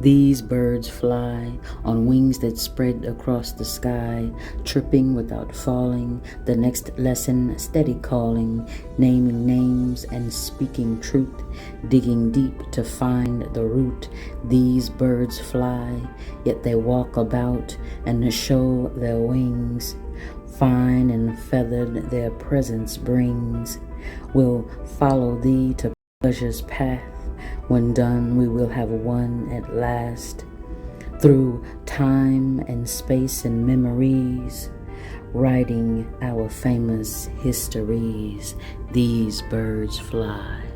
These birds fly on wings that spread across the sky, tripping without falling, the next lesson steady calling, naming names and speaking truth, digging deep to find the root. These birds fly, yet they walk about and show their wings. Fine and feathered their presence brings. We'll follow thee to pleasure's path. When done, we will have won at last. Through time and space and memories, writing our famous histories, these birds fly.